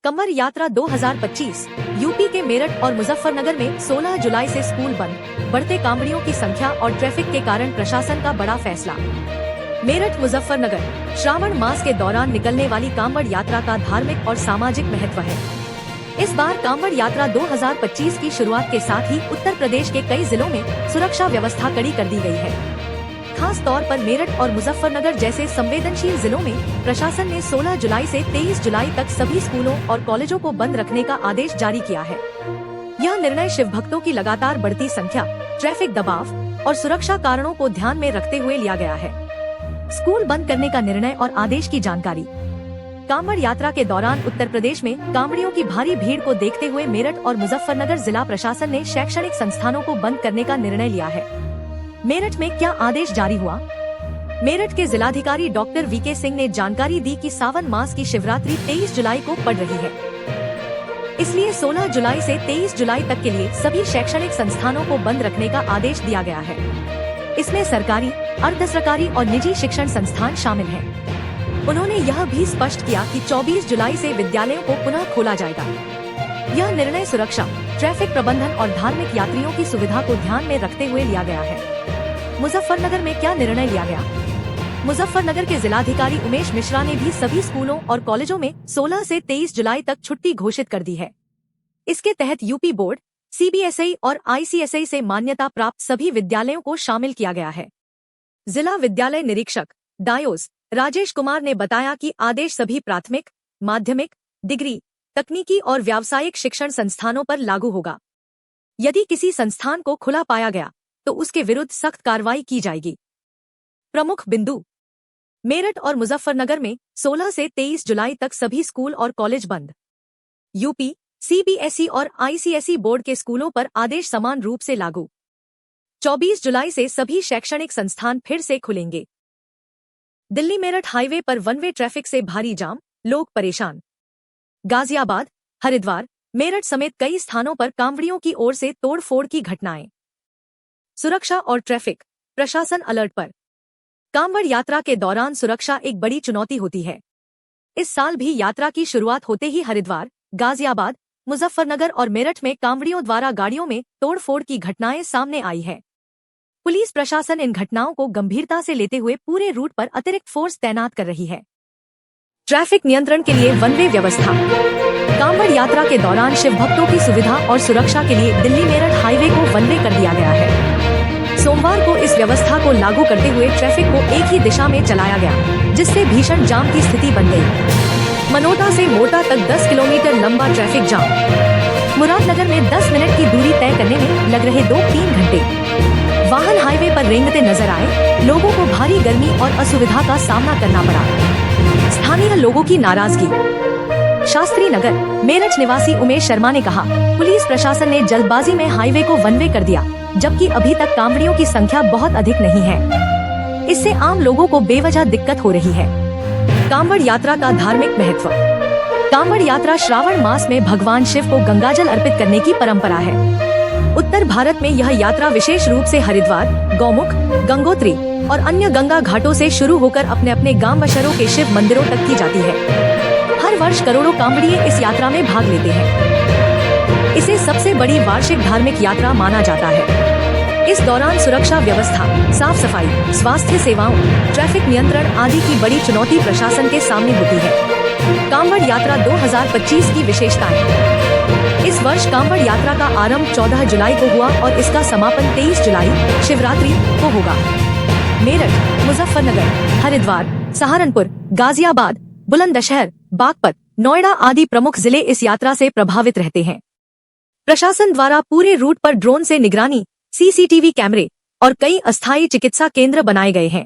कमर यात्रा 2025 यूपी के मेरठ और मुजफ्फरनगर में 16 जुलाई से स्कूल बंद। बढ़ते कांवड़ियों की संख्या और ट्रैफिक के कारण प्रशासन का बड़ा फैसला। मेरठ मुजफ्फरनगर श्रावण मास के दौरान निकलने वाली कांवड़ यात्रा का धार्मिक और सामाजिक महत्व है। इस बार कांवड़ यात्रा 2025 की शुरुआत के साथ ही उत्तर प्रदेश के कई जिलों में सुरक्षा व्यवस्था कड़ी कर दी गई है। खास तौर पर मेरठ और मुजफ्फरनगर जैसे संवेदनशील जिलों में प्रशासन ने 16 जुलाई से 23 जुलाई तक सभी स्कूलों और कॉलेजों को बंद रखने का आदेश जारी किया है। यह निर्णय शिव भक्तों की लगातार बढ़ती संख्या, ट्रैफिक दबाव और सुरक्षा कारणों को ध्यान में रखते हुए लिया गया है। स्कूल बंद करने का निर्णय और आदेश की जानकारी। कांवड़ यात्रा के दौरान उत्तर प्रदेश में कांवड़ियों की भारी भीड़ को देखते हुए मेरठ और मुजफ्फरनगर जिला प्रशासन ने शैक्षणिक संस्थानों को बंद करने का निर्णय लिया है। मेरठ में क्या आदेश जारी हुआ? मेरठ के जिलाधिकारी डॉक्टर वीके सिंह ने जानकारी दी कि सावन मास की शिवरात्रि 23 जुलाई को पड़ रही है, इसलिए 16 जुलाई से 23 जुलाई तक के लिए सभी शैक्षणिक संस्थानों को बंद रखने का आदेश दिया गया है। इसमें सरकारी, अर्ध सरकारी और निजी शिक्षण संस्थान शामिल हैं। उन्होंने यह भी स्पष्ट किया कि 24 जुलाई से विद्यालयों को पुनः खोला जाएगा। यह निर्णय सुरक्षा, ट्रैफिक प्रबंधन और धार्मिक यात्रियों की सुविधा को ध्यान में रखते हुए लिया गया है। मुजफ्फरनगर में क्या निर्णय लिया गया? मुजफ्फरनगर के जिलाधिकारी उमेश मिश्रा ने भी सभी स्कूलों और कॉलेजों में 16 से 23 जुलाई तक छुट्टी घोषित कर दी है। इसके तहत यूपी बोर्ड, सीबीएसई और आईसीएसई से मान्यता प्राप्त सभी विद्यालयों को शामिल किया गया है। जिला विद्यालय निरीक्षक डायोस राजेश कुमार ने बताया कि आदेश सभी प्राथमिक, माध्यमिक, डिग्री, तकनीकी और व्यावसायिक शिक्षण संस्थानों पर लागू होगा। यदि किसी संस्थान को खुला पाया गया तो उसके विरुद्ध सख्त कार्रवाई की जाएगी। प्रमुख बिंदु: मेरठ और मुजफ्फरनगर में 16 से 23 जुलाई तक सभी स्कूल और कॉलेज बंद। यूपी, सीबीएसई और आईसीएसई बोर्ड के स्कूलों पर आदेश समान रूप से लागू। 24 जुलाई से सभी शैक्षणिक संस्थान फिर से खुलेंगे। दिल्ली मेरठ हाईवे पर वन वे ट्रैफिक से भारी जाम, लोग परेशान। गाजियाबाद, हरिद्वार, मेरठ समेत कई स्थानों पर कांवड़ियों की ओर से तोड़फोड़ की घटनाएं। सुरक्षा और ट्रैफिक, प्रशासन अलर्ट पर। कांवड़ यात्रा के दौरान सुरक्षा एक बड़ी चुनौती होती है। इस साल भी यात्रा की शुरुआत होते ही हरिद्वार, गाजियाबाद, मुजफ्फरनगर और मेरठ में कांवड़ियों द्वारा गाड़ियों में तोड़फोड़ की घटनाएं सामने आई है। पुलिस प्रशासन इन घटनाओं को गंभीरता से लेते हुए पूरे रूट पर अतिरिक्त फोर्स तैनात कर रही है। ट्रैफिक नियंत्रण के लिए वन वे व्यवस्था। कांवड़ यात्रा के दौरान शिव भक्तों की सुविधा और सुरक्षा के लिए दिल्ली मेरठ हाईवे को वन वे कर दिया गया है। सोमवार को इस व्यवस्था को लागू करते हुए ट्रैफिक को एक ही दिशा में चलाया गया, जिससे भीषण जाम की स्थिति बन गई। मनोटा से मोटा तक 10 किलोमीटर लंबा ट्रैफिक जाम। मुरादनगर में 10 मिनट की दूरी तय करने में लग रहे 2-3 घंटे। वाहन हाईवे पर रेंगते नजर आए, लोगों को भारी गर्मी और असुविधा का सामना करना पड़ा। स्थानीय लोगों की नाराजगी। शास्त्री नगर, मेरठ निवासी उमेश शर्मा ने कहा, पुलिस प्रशासन ने जल्दबाजी में हाईवे को वन वे कर दिया, जबकि अभी तक कांवड़ियों की संख्या बहुत अधिक नहीं है। इससे आम लोगों को बेवजह दिक्कत हो रही है। कांवड़ यात्रा का धार्मिक महत्व। कांवड़ यात्रा श्रावण मास में भगवान शिव को गंगाजल अर्पित करने की परंपरा है। उत्तर भारत में यह यात्रा विशेष रूप से हरिद्वार, गौमुख, गंगोत्री और अन्य गंगा घाटों से शुरू होकर अपने अपने गांव व शहरों के शिव मंदिरों तक की जाती है। हर वर्ष करोड़ों कांवड़िए इस यात्रा में भाग लेते हैं। इसे सबसे बड़ी वार्षिक धार्मिक यात्रा माना जाता है। इस दौरान सुरक्षा व्यवस्था, साफ सफाई, स्वास्थ्य सेवाओं, ट्रैफिक नियंत्रण आदि की बड़ी चुनौती प्रशासन के सामने होती है। कांवड़ यात्रा 2025 की विशेषताएं। इस वर्ष कांवड़ यात्रा का आरंभ 14 जुलाई को हुआ और इसका समापन 23 जुलाई शिवरात्रि को होगा। मेरठ, मुजफ्फरनगर, हरिद्वार, सहारनपुर, गाजियाबाद, बुलंदशहर, बागपत, नोएडा आदि प्रमुख जिले इस यात्रा से प्रभावित रहते हैं। प्रशासन द्वारा पूरे रूट पर ड्रोन से निगरानी, सीसीटीवी कैमरे और कई अस्थायी चिकित्सा केंद्र बनाए गए हैं।